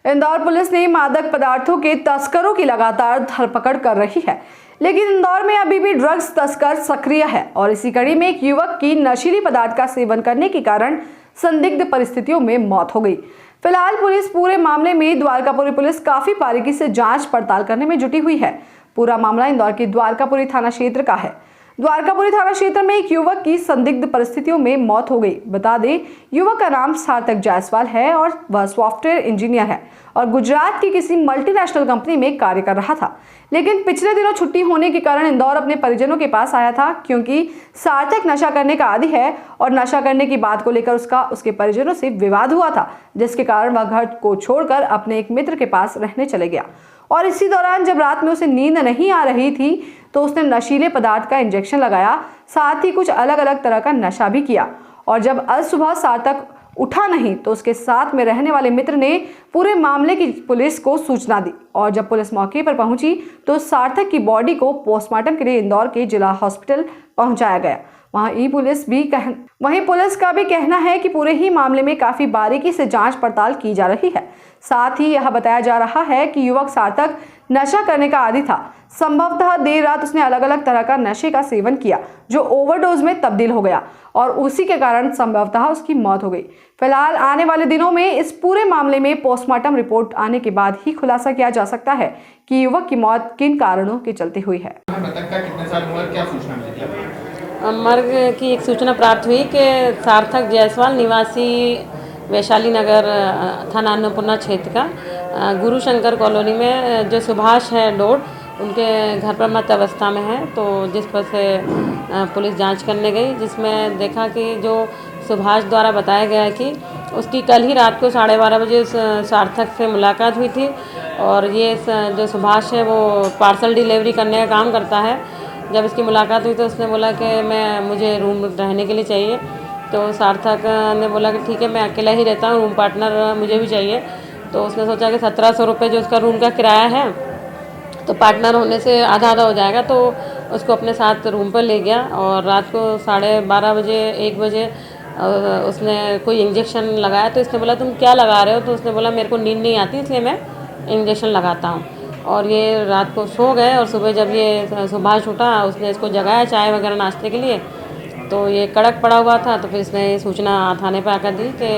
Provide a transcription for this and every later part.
Indore police ने मादक पदार्थों के तस्करों की लगातार धरपकड़ कर रही है, लेकिन इंदौर में अभी भी ड्रग्स तस्कर सक्रिय है और इसी कड़ी में एक युवक की नशीली पदार्थ का सेवन करने के कारण संदिग्ध परिस्थितियों में मौत हो गई। फिलहाल पुलिस पूरे मामले में द्वारकापुरी पुलिस काफी बारीकी से जांच पड़ताल करने में जुटी हुई है। पूरा मामला इंदौर के द्वारकापुरी थाना क्षेत्र का है। द्वारकापुरी थाना क्षेत्र में एक युवक की संदिग्ध परिस्थितियों में मौत हो गई। बता दें, युवक का नाम सार्थक जायसवाल है और वह सॉफ्टवेयर इंजीनियर है और गुजरात की किसी मल्टीनेशनल कंपनी में कार्य कर रहा था, लेकिन पिछले दिनों छुट्टी होने के कारण इंदौर अपने परिजनों के पास आया था, क्योंकि सार्थक नशा करने का आदी है और नशा करने की बात को लेकर उसके परिजनों से विवाद हुआ था, जिसके कारण वह घर को छोड़कर अपने एक मित्र के पास रहने चले गया। और इसी दौरान जब रात में उसे नींद नहीं आ रही थी तो उसने नशीले पदार्थ का इंजेक्शन लगाया, साथ ही कुछ अलग अलग तरह का नशा भी किया। और जब आज सुबह सार्थक उठा नहीं तो उसके साथ में रहने वाले मित्र ने पूरे मामले की पुलिस को सूचना दी और जब पुलिस मौके पर पहुंची तो सार्थक की बॉडी को पोस्टमार्टम के लिए इंदौर के जिला हॉस्पिटल पहुंचाया गया। वहीं पुलिस का भी कहना है कि पूरे ही मामले में काफी बारीकी से जांच पड़ताल की जा रही है। साथ ही यह बताया जा रहा है कि युवक सार्थक नशा करने का आदी था। संभवतः देर रात उसने अलग अलग तरह का नशे का सेवन किया जो ओवरडोज में तब्दील हो गया और उसी के कारण संभवतः उसकी मौत हो गई। फिलहाल आने वाले दिनों में इस पूरे मामले में पोस्टमार्टम रिपोर्ट आने के बाद ही खुलासा किया जा सकता है कि युवक की मौत किन कारणों के चलते हुई है। मर्ग की एक सूचना प्राप्त हुई कि सार्थक जायसवाल निवासी वैशाली नगर थाना अन्नपूर्णा क्षेत्र का गुरु शंकर कॉलोनी में जो सुभाष है डोड, उनके घर पर मत अवस्था में है। तो जिस पर से पुलिस जांच करने गई, जिसमें देखा कि जो सुभाष द्वारा बताया गया कि उसकी कल ही रात को 12:30 बजे सार्थक से मुलाकात हुई थी और ये जो सुभाष है वो पार्सल डिलीवरी करने का काम करता है। जब इसकी मुलाकात हुई तो उसने बोला कि मुझे रूम रहने के लिए चाहिए। तो सार्थक ने बोला कि ठीक है, मैं अकेला ही रहता हूँ, रूम पार्टनर मुझे भी चाहिए। तो उसने सोचा कि 1700 रुपये जो उसका रूम का किराया है तो पार्टनर होने से आधा आधा हो जाएगा, तो उसको अपने साथ रूम पर ले गया और रात को 12:30 बजे 1 बजे उसने कोई इंजेक्शन लगाया। तो इसने बोला तुम क्या लगा रहे हो? तो उसने बोला मेरे को नींद नहीं आती इसलिए मैं इंजेक्शन लगाता हूँ। और ये रात को सो गए और सुबह जब ये सुभाष उठा, उसने इसको जगाया चाय वगैरह नाश्ते के लिए, तो ये कड़क पड़ा हुआ था। तो फिर इसने सूचना थाने पर आकर दी कि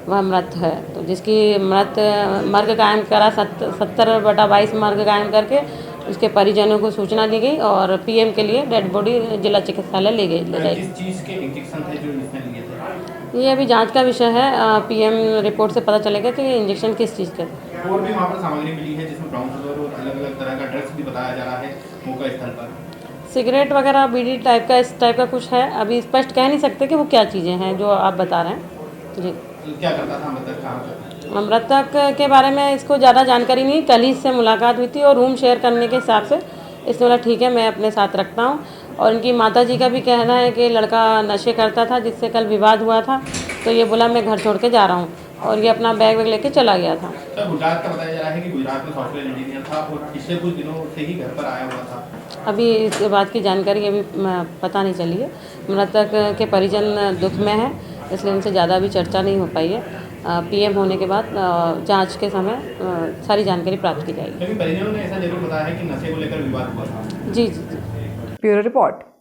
वह मृत है। तो जिसकी मर्ग कायम करा 70/22 मर्ग कायम करके उसके परिजनों को सूचना दी गई और पीएम के लिए डेड बॉडी जिला चिकित्सालय ले जाएगी। ये अभी जांच का विषय है। पीएम रिपोर्ट से पता चलेगा कि इंजेक्शन किस चीज़ के थे। और भी वहाँ पर सामग्री मिली है जिसमें ब्राउन शुगर और अलग-अलग तरह का ड्रग्स भी बताया जा रहा है मौका स्थल पर। सिगरेट वगैरह बीड़ी टाइप का, इस टाइप का कुछ है। अभी स्पष्ट कह नहीं सकते कि वो क्या चीज़ें हैं जो आप बता रहे हैं। जी, तो क्या करता था मृतक? कहाँ? मृतक के बारे में इसको ज़्यादा जानकारी नहीं। कल ही इससे मुलाकात हुई थी और रूम शेयर करने के हिसाब से इसने बोला ठीक है मैं अपने साथ रखता हूँ। और इनकी माताजी का भी कहना है कि लड़का नशे करता था जिससे कल विवाद हुआ था, तो ये बोला मैं घर छोड़ के जा रहा हूँ और ये अपना बैग वैग लेके चला गया था। तो गुजरात का बताया जा रहा है कि गुजरात में सॉफ्टवेयर इंजीनियर था और पिछले कुछ दिनों से ही घर पर आया हुआ था। अभी इस बात की जानकारी अभी पता नहीं चली है। मृतक के परिजन दुख में है, इसलिए उनसे ज़्यादा अभी चर्चा नहीं हो पाई है। पीएम होने के बाद जांच के समय सारी जानकारी प्राप्त की जाएगी। लेकिन परिजनों ने ऐसा जरूर बताया है कि नशे को लेकर विवाद हुआ था। जी। Bureau report.